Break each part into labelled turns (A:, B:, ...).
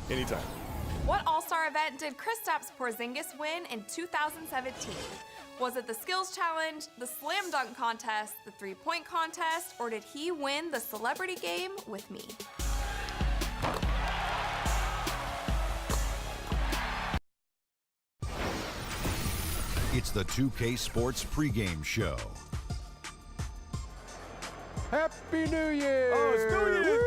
A: anytime.
B: What All-Star event did Kristaps Porzingis win in 2017? Was it the skills challenge, the slam dunk contest, the three-point contest, or did he win the celebrity game with me?
C: It's the 2K Sports pregame show.
D: Happy New Year!
A: Oh, it's New Year's!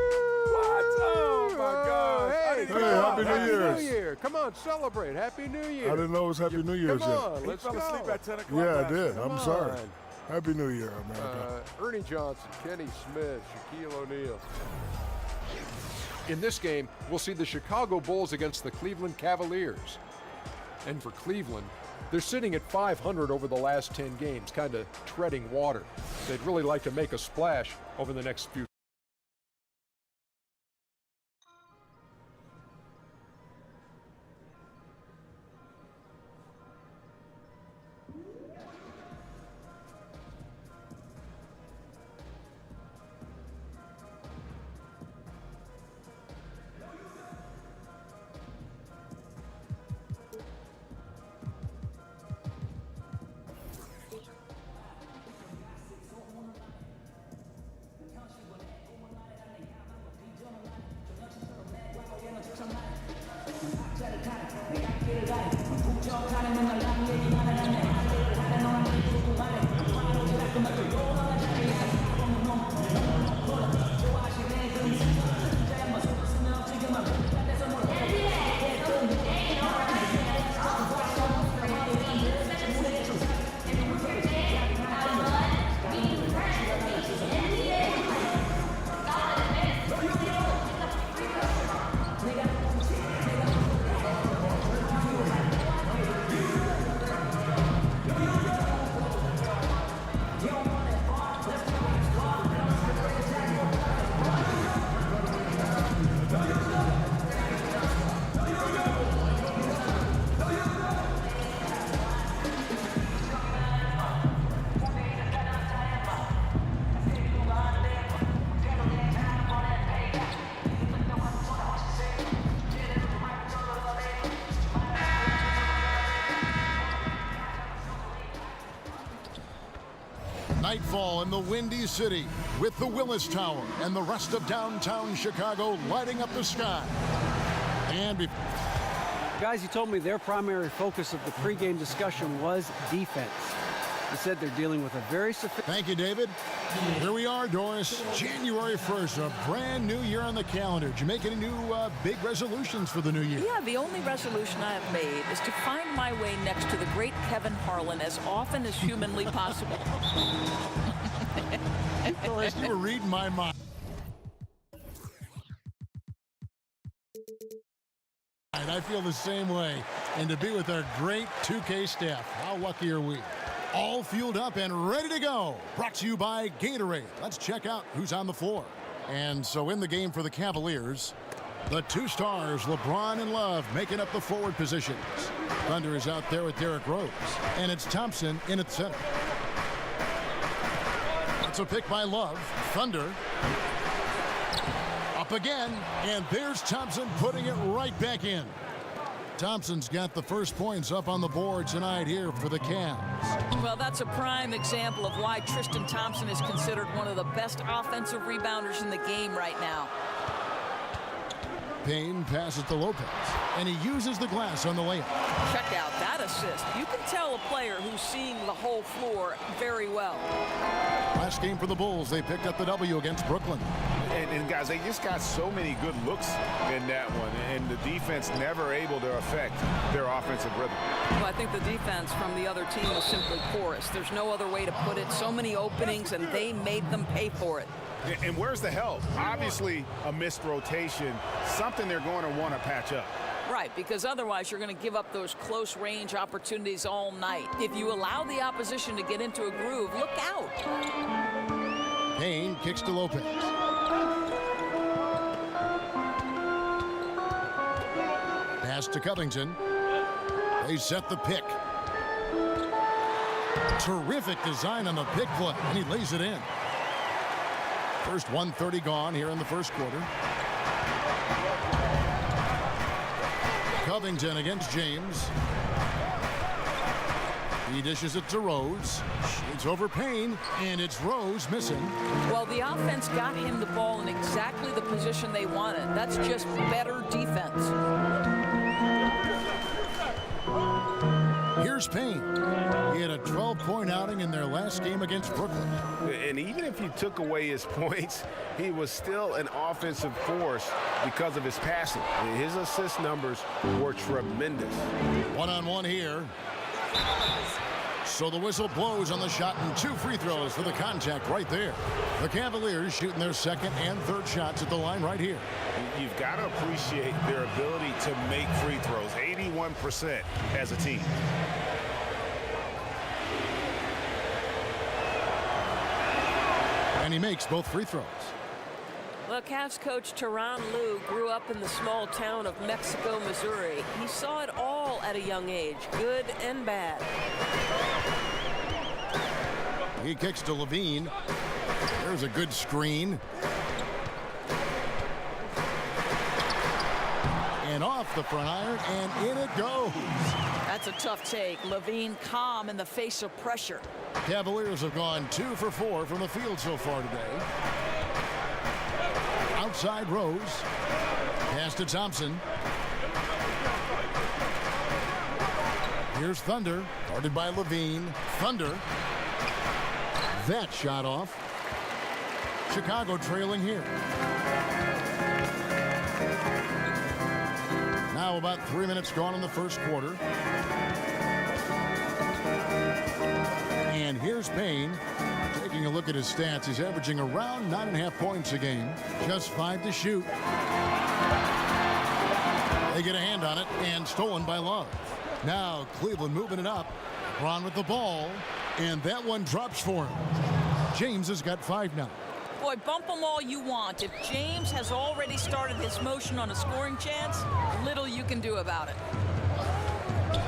A: What? Oh, my God.
D: Hey,
E: Happy New Year's.
D: Come on, celebrate. Happy New Year.
E: I didn't know it was Happy New Year's
D: Come
E: yet.
D: on,
A: He
D: let's
A: fell
D: go.
A: asleep at 10 o'clock.
E: Yeah, I
A: last
E: did.
A: night.
E: I'm
D: Come
E: sorry.
D: on.
E: Happy New Year, America.
D: Ernie Johnson, Kenny Smith, Shaquille O'Neal. In this game, we'll see the Chicago Bulls against the Cleveland Cavaliers. And for Cleveland, they're sitting at 500 over the last 10 games, kind of treading water. They'd really like to make a splash over the next few.
F: Nightfall in the Windy City with the Willis Tower and the rest of downtown Chicago lighting up the sky. And
G: Guys, you told me their primary focus of the pregame discussion was defense. He said they're dealing with a very sophisticated...
F: Thank you, David. Here we are, Doris. January 1st, a brand new year on the calendar. Did you make any new big resolutions for the new year?
H: Yeah, the only resolution I have made is to find my way next to the great Kevin Harlan as often as humanly possible.
F: Doris, you were reading my mind. I feel the same way. And to be with our great 2K staff, how lucky are we? All fueled up and ready to go. Brought to you by Gatorade. Let's check out who's on the floor. And so in the game for the Cavaliers, the two stars, LeBron and Love, making up the forward positions. Thunder is out there with Derrick Rose. And it's Thompson in at center. That's a pick by Love. Thunder. Up again. And there's Thompson putting it right back in. Thompson's got the first points up on the board tonight here for the Cavs.
H: Well, that's a prime example of why Tristan Thompson is considered one of the best offensive rebounders in the game right now.
F: Payne passes to Lopez, and he uses the glass on the layup.
H: Check out that assist. You can tell a player who's seeing the whole floor very well.
F: Last game for the Bulls, they picked up the W against Brooklyn.
A: And guys, they just got so many good looks in that one, and the defense never able to affect their offensive rhythm.
H: Well, I think the defense from the other team was simply porous. There's no other way to put it. So many openings, and they made them pay for it.
A: And where's the help? Obviously, a missed rotation, something they're going to want to patch up.
H: Right, because otherwise you're going to give up those close range opportunities all night. If you allow the opposition to get into a groove, look out.
F: Payne kicks to Lopez. Pass to Covington. They set the pick. Terrific design on the pick play, and he lays it in. First 1:30 gone here in the first quarter. Covington against James. He dishes it to Rose. Shoots over Payne, and it's Rose missing.
H: Well, the offense got him the ball in exactly the position they wanted. That's just better defense.
F: Here's Payne. He had a 12-point outing in their last game against Brooklyn.
A: And even if you took away his points, he was still an offensive force because of his passing. His assist numbers were tremendous.
F: One-on-one here. So the whistle blows on the shot, and 2 free throws for the contact right there. The Cavaliers shooting their second and third shots at the line right here.
A: You've got to appreciate their ability to make free throws, 81% as a team.
F: And he makes both free throws.
I: Well, Cavs coach Tyronn Lue grew up in the small town of Mexico, Missouri. He saw it all at a young age, good and bad.
F: He kicks to Levine. There's a good screen. And off the front iron, and in it goes.
H: That's a tough take. Levine calm in the face of pressure.
F: Cavaliers have gone 2 for 4 from the field so far today. Outside Rose. Pass to Thompson. Here's Thunder, guarded by Levine. Thunder. That shot off. Chicago trailing here. Now about 3 minutes gone in the first quarter. And here's Payne. Taking a look at his stats, he's averaging around 9.5 points a game. Just 5 to shoot. They get a hand on it, and stolen by Love. Now Cleveland moving it up. Ron with the ball, and that one drops for him. James has got 5 now.
H: Boy, bump them all you want. If James has already started his motion on a scoring chance, little you can do about it.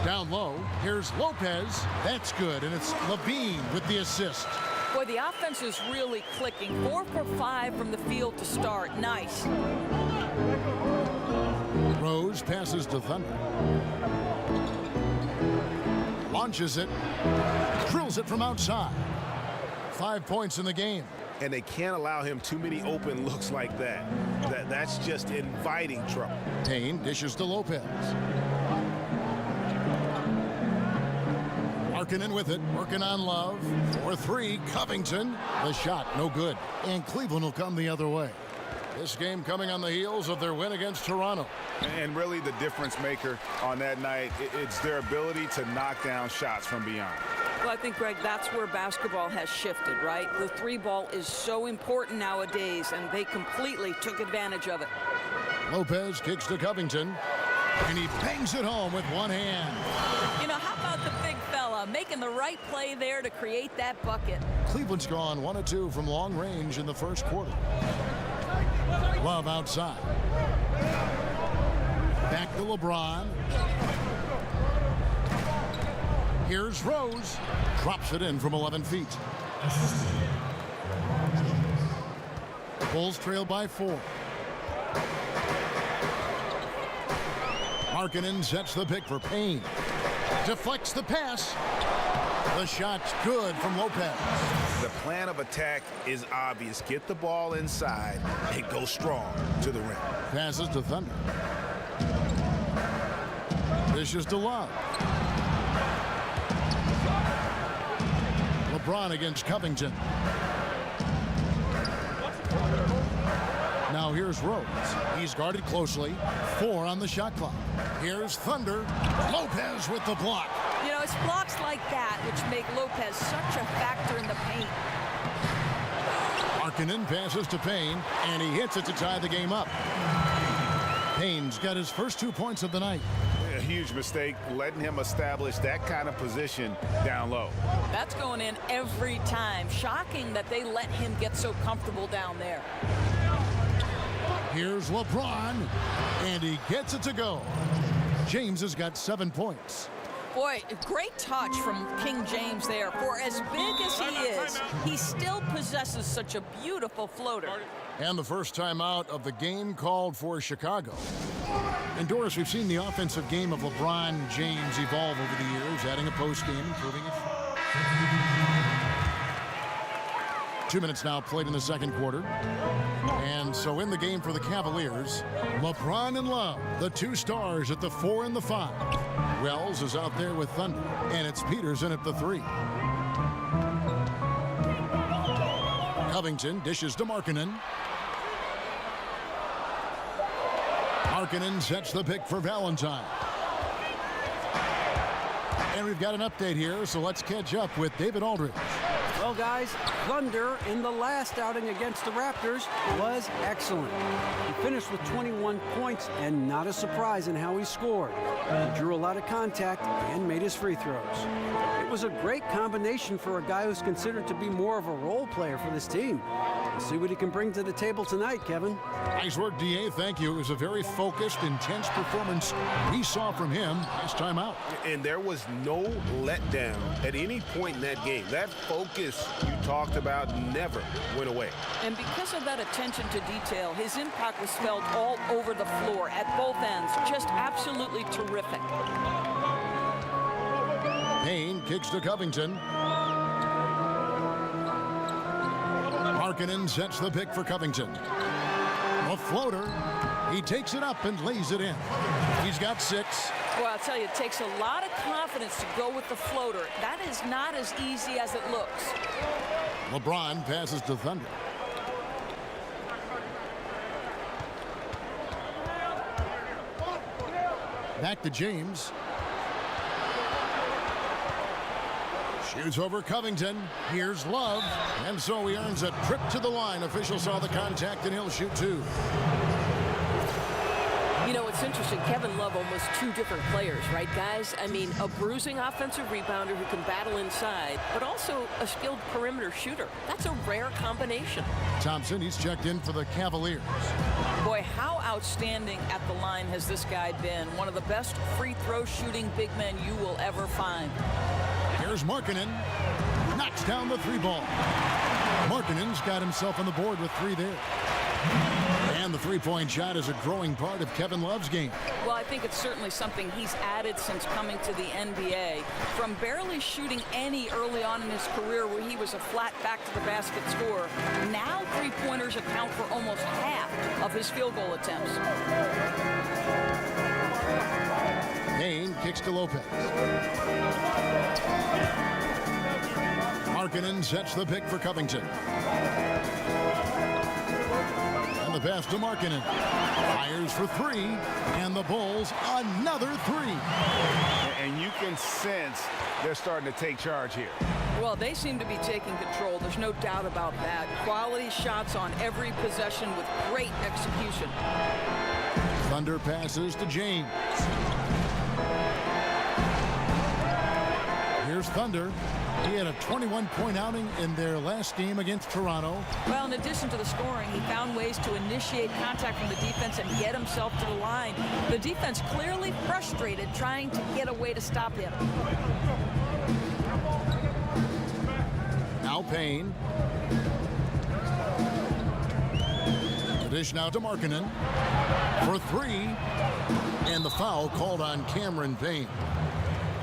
F: Down low, here's Lopez. That's good, and it's Levine with the assist.
H: Boy, the offense is really clicking. 4 for 5 from the field to start. Nice.
F: Rose passes to Thunder. Launches it. Drills it from outside. 5 points in the game.
A: And they can't allow him too many open looks like that. That's just inviting trouble.
F: Payne dishes to Lopez. Markkanen with it, working on Love. 4-3, Covington. The shot, no good. And Cleveland will come the other way. This game coming on the heels of their win against Toronto.
A: And really the difference maker on that night, it's their ability to knock down shots from beyond.
H: Well, I think, Greg, that's where basketball has shifted, right? The 3-ball is so important nowadays, and they completely took advantage of it.
F: Lopez kicks to Covington, and he bangs it home with one hand.
H: You know, how about the big fella making the right play there to create that bucket?
F: Cleveland's gone 1 of 2 from long range in the first quarter. Love outside. Back to LeBron. Here's Rose. Drops it in from 11 feet. Bulls trail by 4. Markkanen sets the pick for Payne. Deflects the pass. The shot's good from Lopez.
A: The plan of attack is obvious. Get the ball inside and go strong to the rim.
F: Passes to Thunder. Dishes to Love. LeBron against Covington. Now here's Rose. He's guarded closely. 4 on the shot clock. Here's Thunder. Lopez with the block.
H: You know, it's blocks like that which make Lopez such a factor in the paint.
F: Markkanen passes to Payne, and he hits it to tie the game up. Payne's got his first 2 points of the night.
A: A huge mistake, letting him establish that kind of position down low.
H: That's going in every time. Shocking that they let him get so comfortable down there.
F: Here's LeBron, and he gets it to go. James has got 7 points.
H: Boy, a great touch from King James there. For as big as he is, he still possesses such a beautiful floater.
F: And the first time out of the game called for Chicago. And Doris, we've seen the offensive game of LeBron James evolve over the years, adding a post game, improving it. 2 minutes now played in the second quarter. And so in the game for the Cavaliers, LeBron and Love, the two stars at the 4 and the 5. Wells is out there with Thunder, and it's Peterson at the 3. Covington dishes to Markkanen. Markkanen sets the pick for Valentine. And we've got an update here, so let's catch up with David Aldridge.
G: Well, guys, Thunder in the last outing against the Raptors was excellent. He finished with 21 points, and not a surprise in how he scored. He drew a lot of contact and made his free throws. It was a great combination for a guy who's considered to be more of a role player for this team. We'll see what he can bring to the table tonight, Kevin.
F: Nice work, D.A. Thank you. It was a very focused, intense performance we saw from him last time out.
A: And there was no letdown at any point in that game. That focus you talked about never went away.
H: And because of that attention to detail, his impact was felt all over the floor at both ends. Just absolutely terrific.
F: Payne kicks to Covington. Markkanen sets the pick for Covington. A floater. He takes it up and lays it in. He's got 6.
H: Well, I'll tell you, it takes a lot of confidence to go with the floater. That is not as easy as it looks.
F: LeBron passes to Thunder. Back to James. Shoots over Covington. Here's Love. And so he earns a trip to the line. Official saw the contact, and he'll shoot 2.
I: You know, it's interesting. Kevin Love almost 2 different players, right, guys? I mean, a bruising offensive rebounder who can battle inside, but also a skilled perimeter shooter. That's a rare combination.
F: Thompson, he's checked in for the Cavaliers.
H: Boy, how outstanding at the line has this guy been. One of the best free throw shooting big men you will ever find.
F: Here's Markkanen. Knocks down the 3 ball. Markkanen's got himself on the board with 3 there. And the three-point shot is a growing part of Kevin Love's game.
H: Well, I think it's certainly something he's added since coming to the NBA. From barely shooting any early on in his career where he was a flat back-to-the-basket scorer, now three-pointers account for almost half of his field goal attempts.
F: Payne kicks to Lopez. Markkanen sets the pick for Covington. And the pass to Markkanen. Fires for 3. And the Bulls another 3.
A: And you can sense they're starting to take charge here.
H: Well, they seem to be taking control. There's no doubt about that. Quality shots on every possession with great execution.
F: Thunder passes to James. Here's Thunder. He had a 21-point outing in their last game against Toronto.
H: Well, in addition to the scoring, he found ways to initiate contact from the defense and get himself to the line. The defense clearly frustrated trying to get a way to stop him.
F: Now Payne. The dish now to Markkanen for 3. And the foul called on Cameron Payne.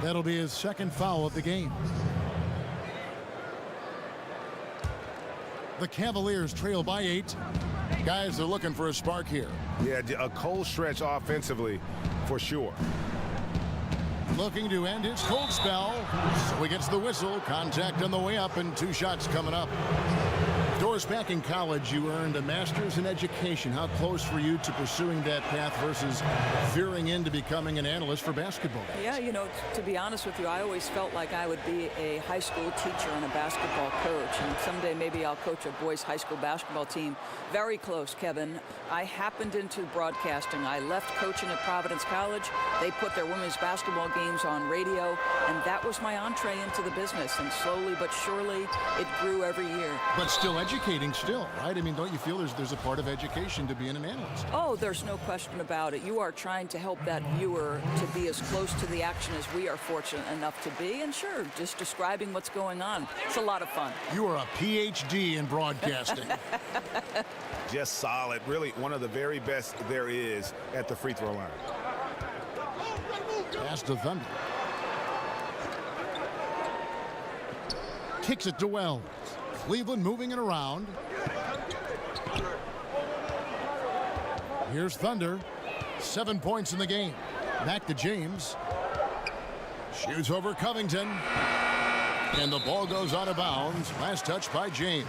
F: That'll be his second foul of the game. The Cavaliers trail by 8. Guys, they're looking for a spark here.
A: Yeah, a cold stretch offensively for sure.
F: Looking to end his cold spell. So he gets the whistle. Contact on the way up and 2 shots coming up. Doris, back in college, you earned a master's in education. How close were you to pursuing that path versus veering into becoming an analyst for basketball?
H: Yeah, you know, to be honest with you, I always felt like I would be a high school teacher and a basketball coach. And someday maybe I'll coach a boys' high school basketball team. Very close, Kevin. I happened into broadcasting. I left coaching at Providence College. They put their women's basketball games on radio, and that was my entree into the business. And slowly but surely, it grew every year.
F: But still educated. educating still, right? I mean, don't you feel there's a part of education to being an analyst?
H: Oh, there's no question about it. You are trying to help that viewer to be as close to the action as we are fortunate enough to be. And sure, just describing what's going on. It's a lot of fun.
F: You are a PhD in broadcasting.
A: Just solid. Really one of the very best there is at the free throw line.
F: Pass to Thunder. Kicks it to Wells. Cleveland moving it around. Here's Thunder. 7 points in the game. Back to James. Shoots over Covington. And the ball goes out of bounds. Last touch by James.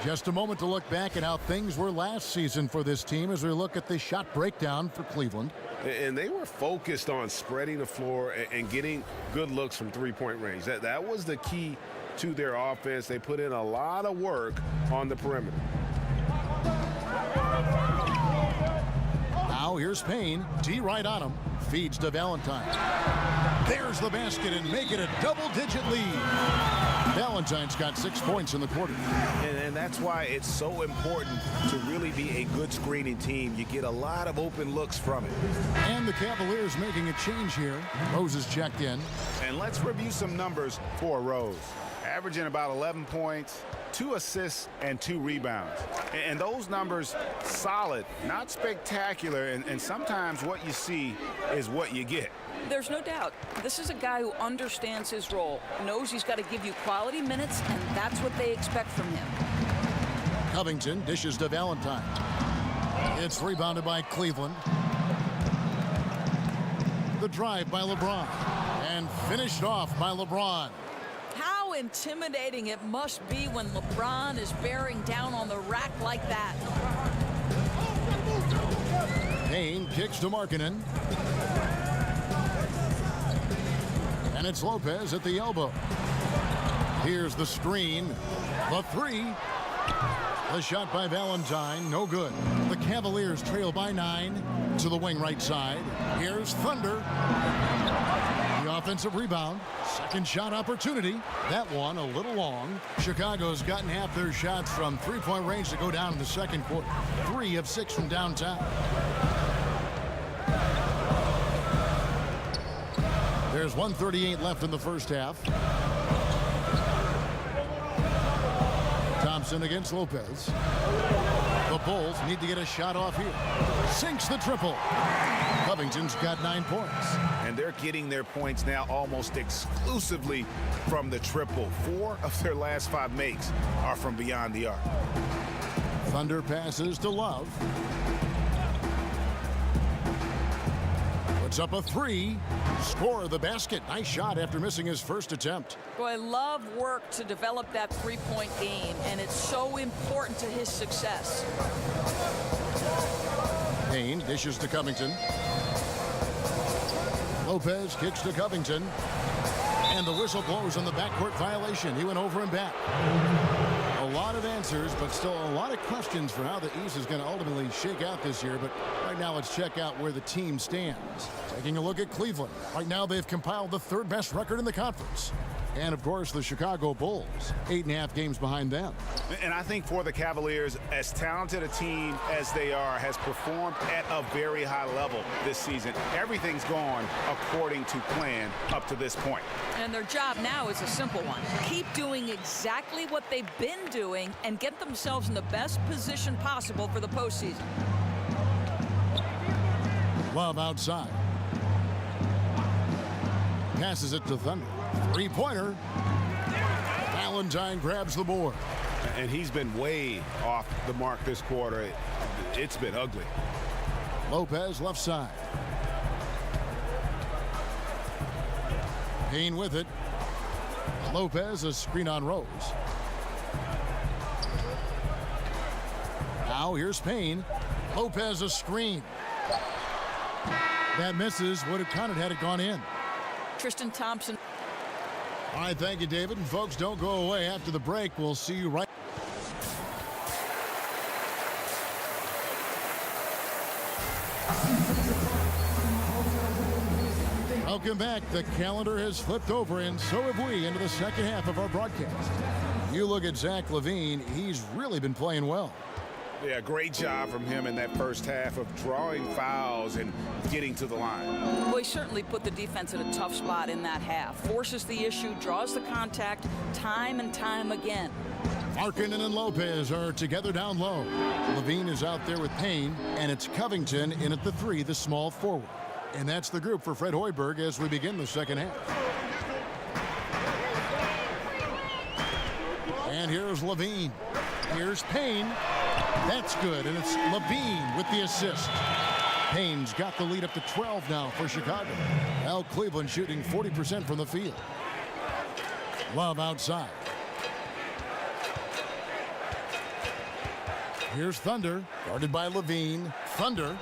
F: Just a moment to look back at how things were last season for this team as we look at the shot breakdown for Cleveland.
A: And they were focused on spreading the floor and getting good looks from three-point range. That was the key to their offense. They put in a lot of work on the perimeter.
F: Now here's Payne. D right on him. Feeds to Valentine. There's the basket and make it a double-digit lead. Valentine's got 6 points in the quarter.
A: And that's why it's so important to really be a good screening team. You get a lot of open looks from it.
F: And the Cavaliers making a change here. Rose is checked in.
A: And let's review some numbers for Rose. Averaging about 11 points, 2 assists, and 2 rebounds. And those numbers, solid, not spectacular. And sometimes what you see is what you get.
H: There's no doubt. This is a guy who understands his role, knows he's got to give you quality minutes, and that's what they expect from him.
F: Covington dishes to Valentine. It's rebounded by Cleveland. The drive by LeBron. And finished off by LeBron.
H: How intimidating it must be when LeBron is bearing down on the rack like that.
F: Payne kicks to Markkanen. And it's Lopez at the elbow. Here's the screen. The three. The shot by Valentine, no good. The Cavaliers trail by 9 to the wing right side. Here's Thunder. The offensive rebound. Second shot opportunity. That one a little long. Chicago's gotten half their shots from three-point range to go down in the second quarter. 3 of 6 from downtown. There's 1:38 left in the first half. Thompson against Lopez. The Bulls need to get a shot off here. Sinks the triple. Covington's got 9 points.
A: And they're getting their points now almost exclusively from the triple. 4 of their last 5 makes are from beyond the arc.
F: Thunder passes to Love. Puts up a 3. Score the basket. Nice shot after missing his first attempt.
H: Boy, Love worked to develop that three-point game, and it's so important to his success.
F: Payne dishes to Covington. Lopez kicks to Covington. And the whistle blows on the backcourt violation. He went over and back. A lot of answers, but still a lot of questions for how the East is going to ultimately shake out this year. But right now, let's check out where the team stands. Taking a look at Cleveland. Right now, they've compiled the 3rd best record in the conference. And, of course, the Chicago Bulls, 8.5 games behind them.
A: And I think for the Cavaliers, as talented a team as they are, has performed at a very high level this season. Everything's gone according to plan up to this point.
H: And their job now is a simple one. Keep doing exactly what they've been doing and get themselves in the best position possible for the postseason.
F: Love outside. Passes it to Thunder. 3-pointer. Valentine grabs the board.
A: And he's been way off the mark this quarter. It's been ugly.
F: Lopez left side. Payne with it. Lopez a screen on Rose. Now here's Payne. Lopez a screen. That misses. Would have counted had it gone in.
H: Tristan Thompson.
F: All right, thank you, David. And folks, don't go away. After the break, we'll see you right. Welcome back. The calendar has flipped over, and so have we, into the second half of our broadcast. You look at Zach LaVine, he's really been playing well.
A: Yeah, great job from him in that first half of drawing fouls and getting to the line.
H: Well, he certainly put the defense in a tough spot in that half. Forces the issue, draws the contact time and time again.
F: Markkanen and Lopez are together down low. LaVine is out there with Payne, and it's Covington in at the 3, the small forward. And that's the group for Fred Hoiberg as we begin the second half. And here's LaVine. Here's Payne. That's good, and it's LaVine with the assist. Payne's got the lead up to 12 now for Chicago. Now Cleveland shooting 40% from the field. Love outside. Here's Thunder, guarded by LaVine. Thunder,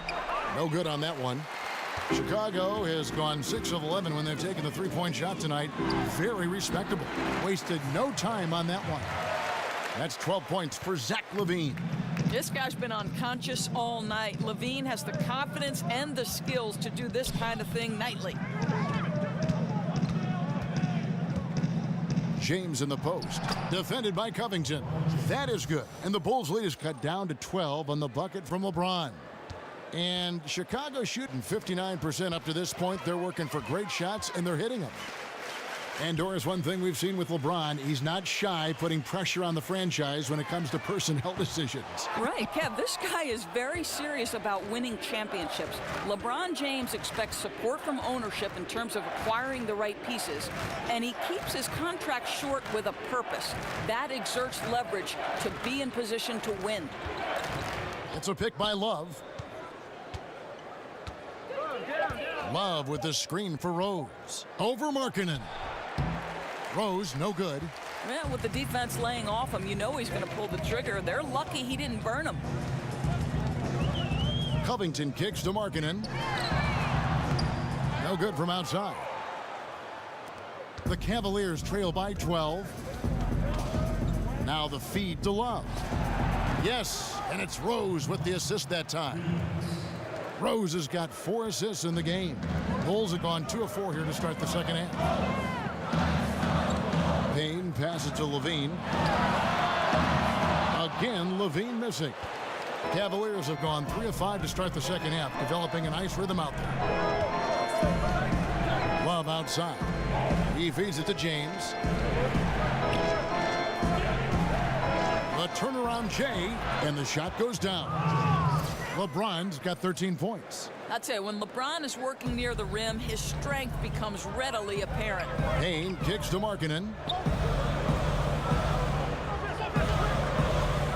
F: no good on that one. Chicago has gone 6 of 11 when they've taken the three-point shot tonight. Very respectable. Wasted no time on that one. That's 12 points for Zach LaVine.
H: This guy's been unconscious all night. LaVine has the confidence and the skills to do this kind of thing nightly.
F: James in the post, defended by Covington. That is good. And the Bulls' lead is cut down to 12 on the bucket from LeBron. And Chicago shooting 59% up to this point. They're working for great shots, and they're hitting them. And Doris, one thing we've seen with LeBron, he's not shy putting pressure on the franchise when it comes to personnel decisions.
H: Right, Kev, this guy is very serious about winning championships. LeBron James expects support from ownership in terms of acquiring the right pieces, and he keeps his contract short with a purpose. That exerts leverage to be in position to win.
F: It's a pick by Love. Love with the screen for Rose. Over Markkanen. Rose, no good.
H: Yeah, with the defense laying off him, you know he's going to pull the trigger. They're lucky he didn't burn him.
F: Covington kicks to Markkanen. No good from outside. The Cavaliers trail by 12. Now the feed to Love. Yes, and it's Rose with the assist that time. Rose has got 4 assists in the game. Bulls have gone 2 of 4 here to start the second half. Payne passes to LaVine. Again, LaVine missing. Cavaliers have gone 3 of 5 to start the second half, developing a nice rhythm out there. Love outside. He feeds it to James. The turnaround Jay, and the shot goes down. LeBron's got 13 points.
H: I'll tell you, when LeBron is working near the rim, his strength becomes readily apparent.
F: Payne kicks to Markkanen.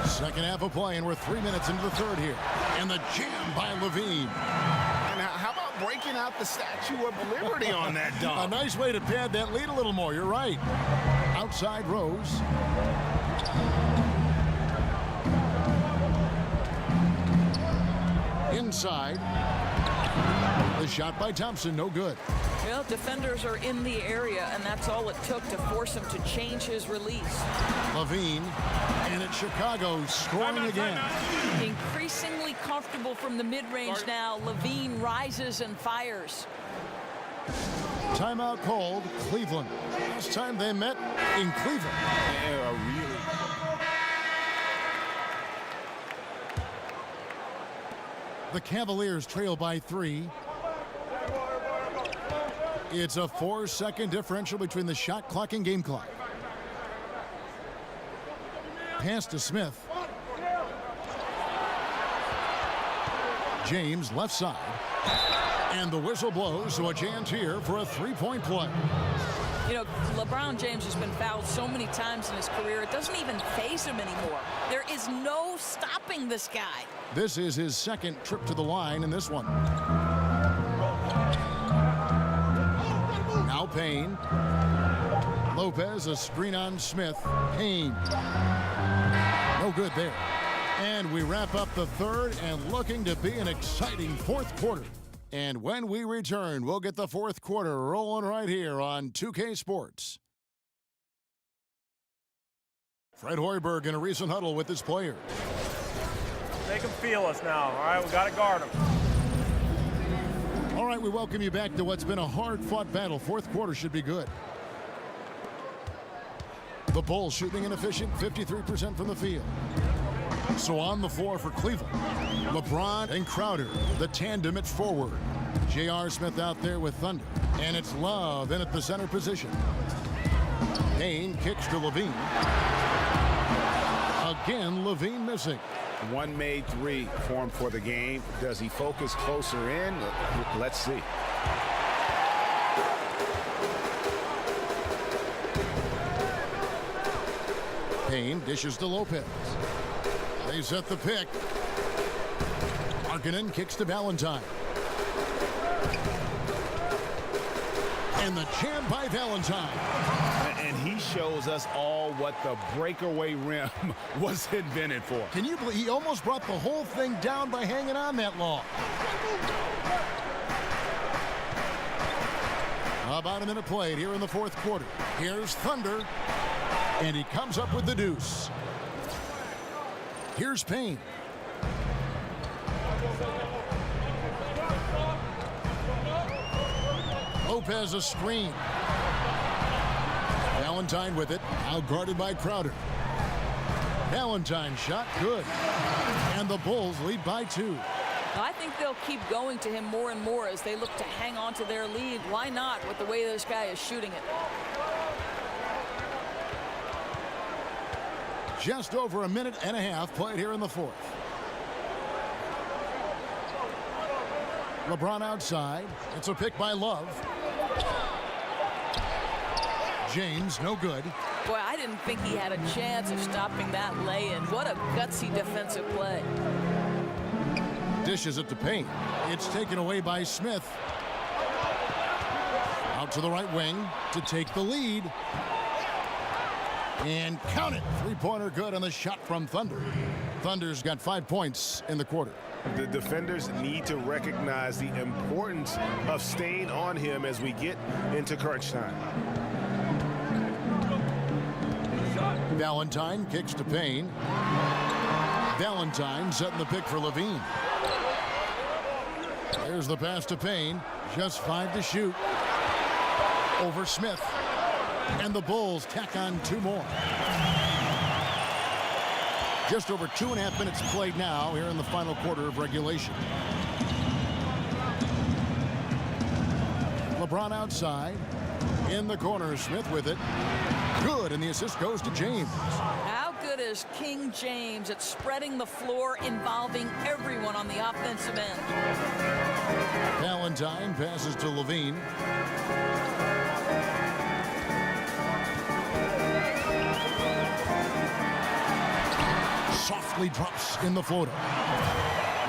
F: Second half of play, and we're 3 minutes into the third here. And the jam by LaVine.
A: And how about breaking out the Statue of Liberty on that dunk?
F: A nice way to pad that lead a little more. You're right. Outside Rose. Inside. The shot by Thompson, no good.
H: Well, defenders are in the area, and that's all it took to force him to change his release.
F: LaVine, and it's Chicago scoring again.
H: Increasingly comfortable from the mid-range now. LaVine rises and fires.
F: Timeout called, Cleveland. Last time they met in Cleveland.
A: Yeah, really.
F: The Cavaliers trail by 3. It's a 4-second differential between the shot clock and game clock. Pass to Smith. James left side. And the whistle blows, so a chance here for a three-point play.
H: You know, LeBron James has been fouled so many times in his career, it doesn't even faze him anymore. There is no stopping this guy.
F: This is his second trip to the line in this one. Now Payne. Lopez, a screen on Smith. Payne. No good there. And we wrap up the third and looking to be an exciting fourth quarter. And when we return, we'll get the fourth quarter rolling right here on 2K Sports. Fred Hoiberg in a recent huddle with his players.
J: Make them feel us now, all right? We got to guard them.
F: All right, we welcome you back to what's been a hard-fought battle. Fourth quarter should be good. The Bulls shooting an efficient 53% from the field. So on the floor for Cleveland, LeBron and Crowder, the tandem at forward. J.R. Smith out there with Thunder, and it's Love in at the center position. Payne kicks to Levine. Again, Levine missing.
A: One made three formed for the game. Does he focus closer in? Let's see.
F: Payne dishes to Lopez. They set the pick. Markkanen kicks to Valentine. And the jam by Valentine.
A: And he shows us all what the breakaway rim was invented for.
F: Can you believe he almost brought the whole thing down by hanging on that long? About a minute played here in the fourth quarter. Here's Thunder. And he comes up with the deuce. Here's Payne. Lopez a screen. Valentine with it, now guarded by Crowder. Valentine shot good. And the Bulls lead by 2.
H: I think they'll keep going to him more and more as they look to hang on to their lead. Why not with the way this guy is shooting it?
F: Just over a minute and a half played here in the fourth. LeBron outside. It's a pick by Love. James, no good.
H: Boy, I didn't think he had a chance of stopping that lay-in. What a gutsy defensive play.
F: Dishes it to Payne. It's taken away by Smith. Out to the right wing to take the lead. And count it. Three-pointer good on the shot from Thunder. Thunder's got 5 points in the quarter.
A: The defenders need to recognize the importance of staying on him as we get into crunch time.
F: Valentine kicks to Payne. Valentine setting the pick for Levine. There's the pass to Payne. Just 5 to shoot. Over Smith. And the Bulls tack on 2 more. Just over 2.5 minutes played now here in the final quarter of regulation. LeBron outside. In the corner, Smith with it. Good, and the assist goes to James.
H: How good is King James at spreading the floor, involving everyone on the offensive end?
F: Valentine passes to Levine. Softly drops in the floater.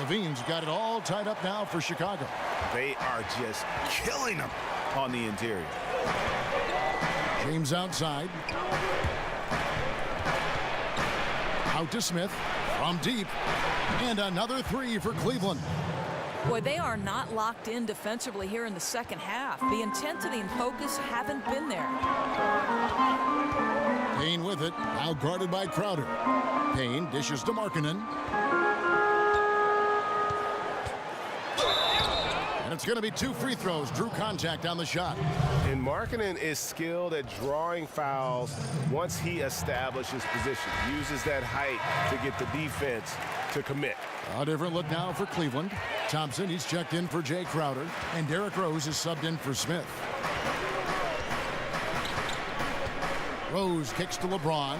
F: Levine's got it all tied up now for Chicago.
A: They are just killing them on the interior.
F: James outside. Out to Smith from deep. And another 3 for Cleveland.
H: Boy, they are not locked in defensively here in the second half. The intensity and focus haven't been there.
F: Payne with it, now guarded by Crowder. Payne dishes to Markkanen. And it's going to be 2 free throws. Drew contact on the shot.
A: And Markkanen is skilled at drawing fouls once he establishes position. Uses that height to get the defense to commit.
F: A different look now for Cleveland. Thompson, he's checked in for Jay Crowder. And Derrick Rose is subbed in for Smith. Rose kicks to LeBron.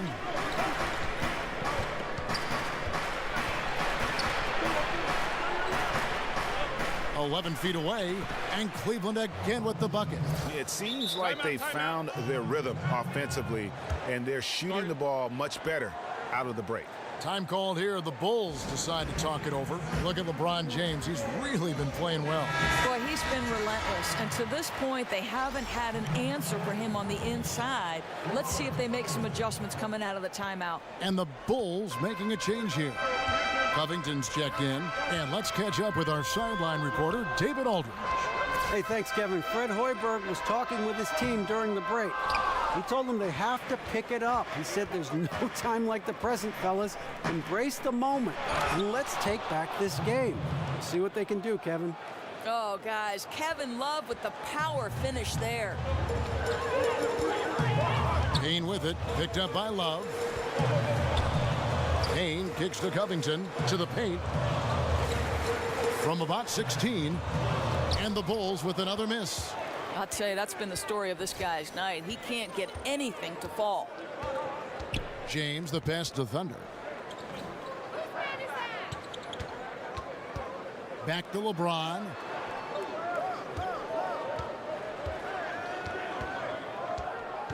F: .11 feet away, and Cleveland again with the bucket.
A: It seems like they found their rhythm offensively, and they're shooting the ball much better out of the break.
F: Time called here. The Bulls decide to talk it over. Look at LeBron James. He's really been playing well.
H: Boy, he's been relentless. And to this point, they haven't had an answer for him on the inside. Let's see if they make some adjustments coming out of the timeout.
F: And the Bulls making a change here. Covington's checked in. And let's catch up with our sideline reporter, David Aldridge.
G: Hey, thanks, Kevin. Fred Hoiberg was talking with his team during the break. He told them they have to pick it up. He said there's no time like the present, fellas. Embrace the moment, and let's take back this game. See what they can do, Kevin.
H: Oh, guys, Kevin Love with the power finish there.
F: Payne with it, picked up by Love. Payne kicks to Covington, to the paint. From about 16, and the Bulls with another miss.
H: I'll tell you, that's been the story of this guy's night. He can't get anything to fall.
F: James, the pass to Thunder. Back to LeBron.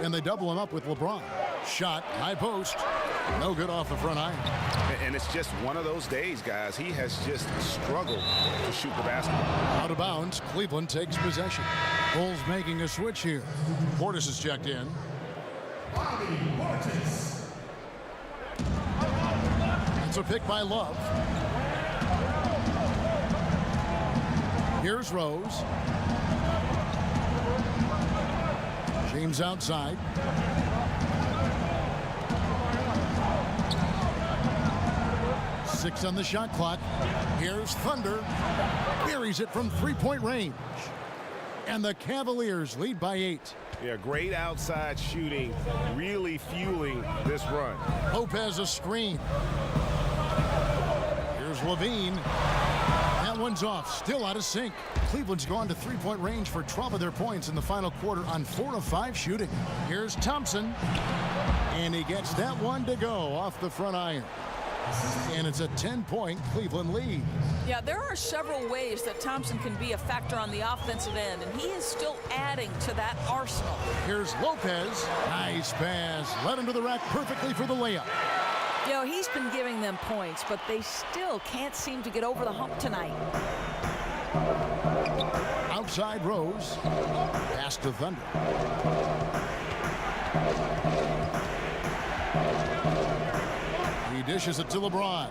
F: And they double him up with LeBron. Shot, high post. No good off the front iron.
A: And it's just one of those days, guys. He has just struggled to shoot the basketball.
F: Out of bounds, Cleveland takes possession. Bulls making a switch here. Portis is checked in. It's a pick by Love. Here's Rose. James outside. Six on the shot clock. Here's Thunder. Buries it from three-point range. And the Cavaliers lead by 8.
A: Yeah, great outside shooting, really fueling this run.
F: Lopez a screen. Here's Levine. That one's off, still out of sync. Cleveland's gone to three-point range for 12 of their points in the final quarter on 4 of 5 shooting. Here's Thompson. And he gets that one to go off the front iron. And it's a 10-point Cleveland lead.
H: Yeah, there are several ways that Thompson can be a factor on the offensive end, and he is still adding to that arsenal.
F: Here's Lopez. Nice pass. Led him to the rack perfectly for the layup.
H: You know, he's been giving them points, but they still can't seem to get over the hump tonight.
F: Outside Rose. Pass to Thunder. He dishes it to LeBron.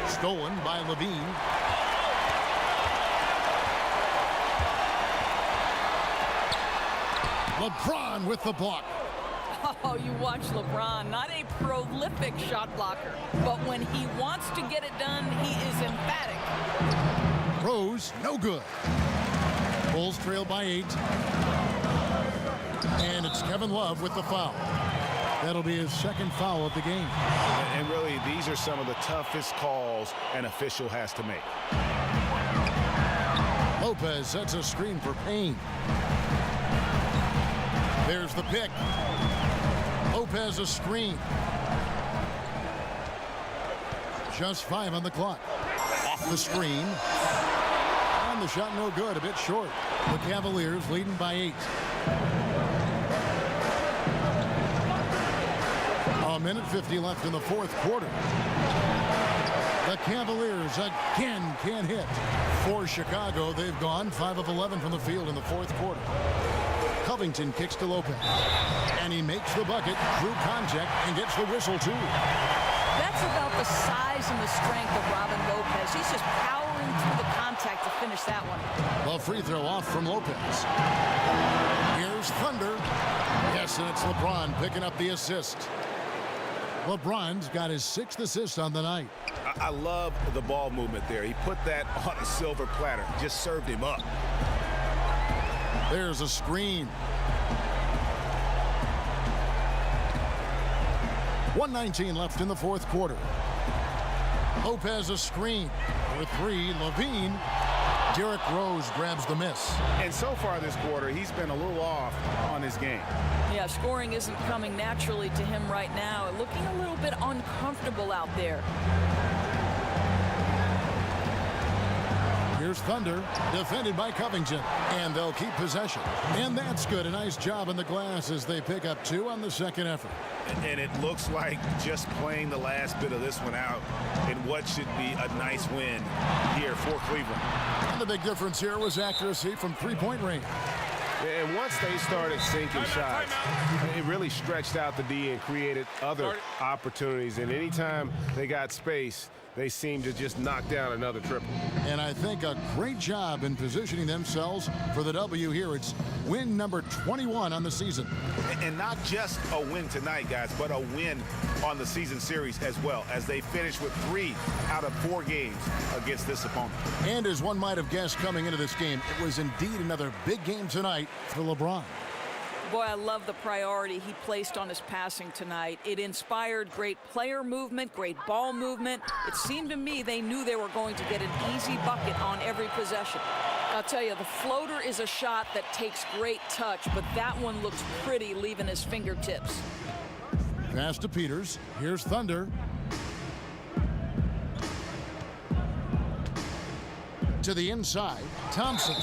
F: Stolen by Levine. LeBron with the block.
H: Oh, you watch LeBron, not a prolific shot blocker, but when he wants to get it done, he is emphatic.
F: Rose, no good. Bulls trail by 8. And it's Kevin Love with the foul. That'll be his second foul of the game.
A: And really, these are some of the toughest calls an official has to make.
F: Lopez sets a screen for Payne. There's the pick. Lopez a screen. Just 5 on the clock. Off the screen. And the shot no good, a bit short. The Cavaliers leading by 8. A minute 50 left in the fourth quarter. The Cavaliers again can't hit. For Chicago, they've gone 5 of 11 from the field in the fourth quarter. Covington kicks to Lopez. And he makes the bucket through contact and gets the whistle, too.
H: That's about the size and the strength of Robin Lopez. He's just powering through the contact to finish that one.
F: The free throw off from Lopez. Here's Thunder. Yes, and it's LeBron picking up the assist. LeBron's got his 6th assist on the night.
A: I love the ball movement there. He put that on a silver platter. Just served him up.
F: There's a screen. 1:19 left in the fourth quarter. Lopez a screen. For 3, Levine. Derrick Rose grabs the miss.
A: And so far this quarter, he's been a little off on his game.
H: Yeah, scoring isn't coming naturally to him right now. Looking a little bit uncomfortable out there.
F: Here's Thunder, defended by Covington, and they'll keep possession. And that's good. A nice job on the glass as they pick up 2 on the second effort.
A: And it looks like just playing the last bit of this one out in what should be a nice win here for Cleveland.
F: And the big difference here was accuracy from three-point range.
A: And once they started sinking shots, it really stretched out the D and created other opportunities. And anytime they got space,
K: they seem to just knock down another triple.
F: And I think a great job in positioning themselves for the W here. It's win number 21 on the season.
A: And not just a win tonight, guys, but a win on the season series as well, as they finish with 3 out of 4 games against this opponent.
F: And as one might have guessed coming into this game, it was indeed another big game tonight for LeBron.
H: Boy, I love the priority he placed on his passing tonight. It inspired great player movement, great ball movement. It seemed to me they knew they were going to get an easy bucket on every possession. I'll tell you, the floater is a shot that takes great touch, but that one looks pretty leaving his fingertips.
F: Pass to Peters. Here's Thunder. To the inside, Thompson.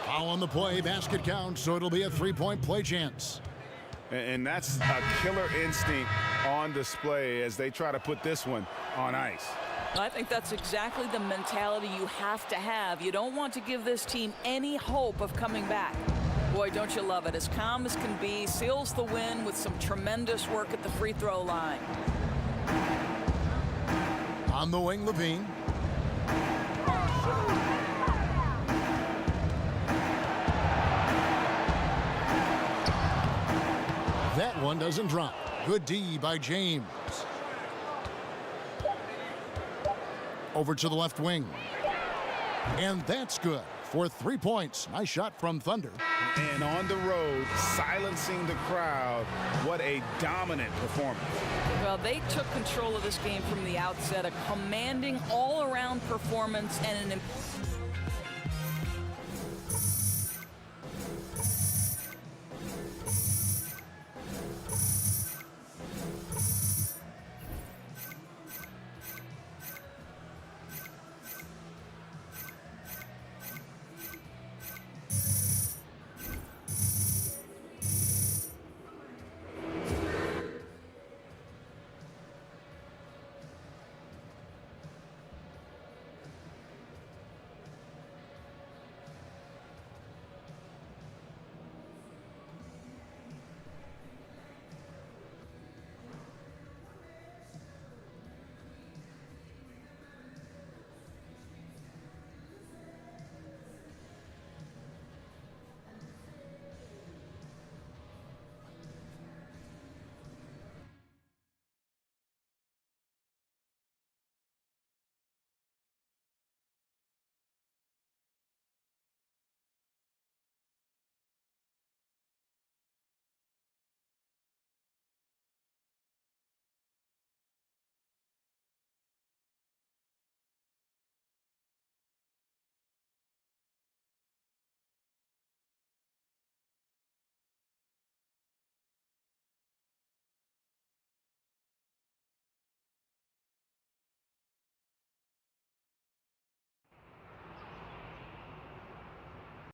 F: Foul on the play, basket count, so it'll be a 3-point play chance.
A: And that's a killer instinct on display as they try to put this one on ice.
H: I think that's exactly the mentality you have to have. You don't want to give this team any hope of coming back. Boy, don't you love it. As calm as can be, seals the win with some tremendous work at the free throw line.
F: On the wing, Levine. That one doesn't drop. Good D by James. Over to the left wing. And that's good for 3 points. Nice shot from Thunder.
A: And on the road, silencing the crowd. What a dominant performance.
H: Well, they took control of this game from the outset, a commanding all-around performance and an